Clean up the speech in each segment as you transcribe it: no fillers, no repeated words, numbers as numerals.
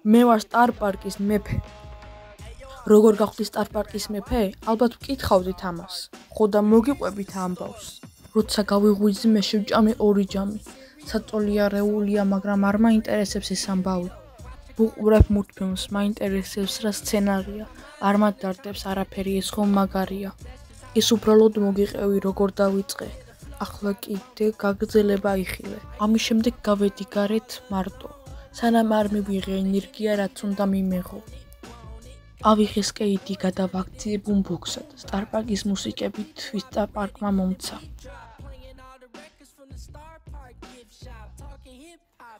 მე ვარ Star Park-ის მეფე. როგორ გავხდი Star Park-ის მეფე? ალბათ ვკითხავდით ამას. ხო და მოგიყვებით ამბავს. როცა გავიღვიძი მე შევჭამე 2 ჯამი. საწოლიარეულია, მაგრამ არ მაინტერესებს ეს ამბავი. ვუყურებ მულტფილმს, მაინტერესებს რა სცენარია. არ მადარდებს არაფერი, ეს ხომ მაგარია. ის უბრალოდ მოგიყევი როგორ დავიწყე. ახლა კიდე გაგრძელება იხილე. ამის შემდეგ გავედი გარეთ მარტო. სანამ არ მივიღე ენერგია, რაც უნდა მიმეღო. ავიღე სკეიტი, გადავაქციე ბუმბოქსად. Star Park-ის მუსიკებით Star Park-მა მომცა.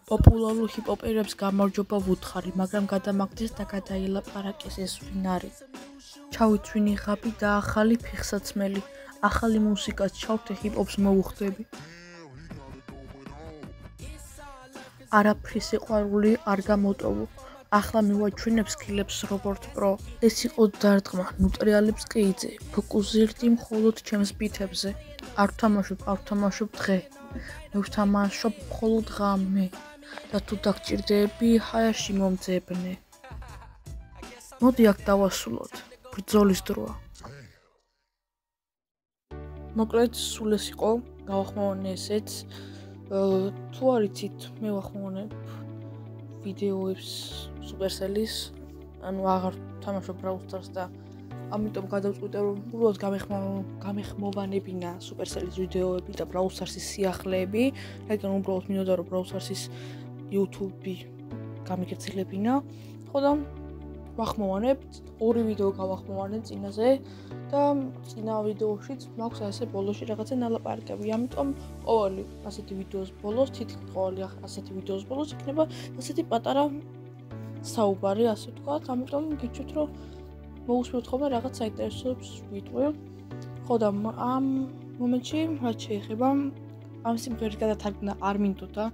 პოპულარულ ჰიპ-ჰოპერებს გამარჯობა ვუთხარი, მაგრამ გადამაგდეს და გადაილაპარაკეს ეს ვინ არის. ჩავიცვინი ღაბი და ახალი ფეხსაცმელი. ახალი მუსიკაც ჩავთე ჰიპ-ჰოპს მოვუხდები. არაფრის სიყვარული არ გამოტოვო. ახლა მივაჩვენებ სკილებს როგორც პრო. ეს იყო დარტყმა, ნუტრიალებს კი იწე. ფოკუსირდი მხოლოდ ჩემს ბითებზე. არ ვთამაშობ დღე. მე ვთამაშობ მხოლოდ ღამე. და თუ დაგჭირდები, ჰაერში მომძებნე. მოდი აქ დავასრულოთ. ბრძოლის დროა. მოკლედ სულ ეს იყო, გავახმოვანე ესეც. თუ არ იცით, მე ვახმოვანებ ვიდეოებს Supercell-ის, ანუ აღარ ვთამაშობ Brawl Stars და ამიტომ გადავწყვიტე რომ უბრალოდ გამეხმოვანებინა Supercell-ის ვიდეოები და Brawl Stars-ის სიახლეები, რადგან უბრალოდ მინდოდა რომ Brawl Stars-ის YouTube-ი გამიგრძელებინა. ხო და ვახმოვანებთ 2 ვიდეო გავახმოვანე წინაზე და წინა ვიდეოშიც მაქვს ასე ბოლოში რაღაცა ნალაპარაკები. ამიტომ ყოველი ასეთი ვიდეოს ბოლოს, თითქმის ყოველი ასეთი ვიდეოს ბოლოს იქნება ასეთი პატარა საუბარი, ასე ვთქვათ. ამიტომ გიჩვენებთ რომ მოусმოთ ხოლმე რაღაც საინტერესოებს ვიტყვი. ხო და ამ მომენტში რაც შეეხება ამ სიმღერის გადათარგმნა არ მინდოდა,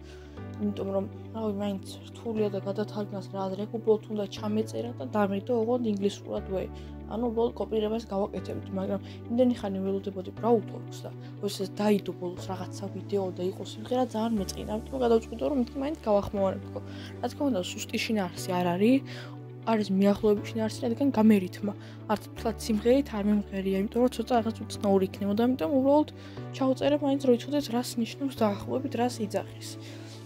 იმიტომ რომ რავი, მაინც რთულია და გადათარგმნას რა აზრი აქვს, უბრალოდ უნდა ჩამეწერა და დამეტო ოღონდ ინგლისურად ვე. ანუ უბრალოდ კოპირებას გავაკეთებთ, მაგრამ იმდენი ხანი ველოდებოდი Brawl Talks და როდესაც დაიდო ბოლოს რაღაცა ვიდეო და იყო სიმღერა ძალიან მეწყინა, ამიტომ გადავწყვიტე რომ მეთქი მაინც გავახმოვანებო. რა თქმა უნდა, სუსტი შინაარსი არ არის მიახლოების შინაარსი, რადგან გამერითმა. არც თლაც სიმღერით არ მიმღერია, იმიტომ რომ ცოტა რაღაც უცნაური იქნებოდა, ამიტომ უბრალოდ ჩავწერე მაინც რომ იცოდეთ რას ნიშნავს დაახლოებით რას იძახის.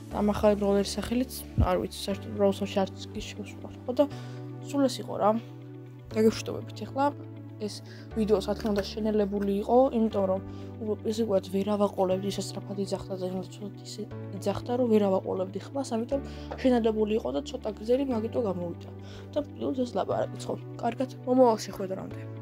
ამ ახალი ბროლერის სახელიც არ ვიცი, საერთოდ Brawl Stars-ში არც კი შევსვლა. ხო და სულ ეს იყო რა. გაგეშვიდობებით ახლა. ეს ვიდეო რა თქმა უნდა შენელებული იყო, იმიტომ რომ უბრალოდ ვერ ავაყოლებდი, ისე სწრაფად იძახდა და ცოტა ისე იძახდა, რომ ვერ ავაყოლებდი ხმას, ამიტომ შენელებული იყო და ცოტა გრძელი მაგიტო გამოვიდა. და ეს ლაპარაკიც ხო. კარგად, მომავალ შეხვედრამდე.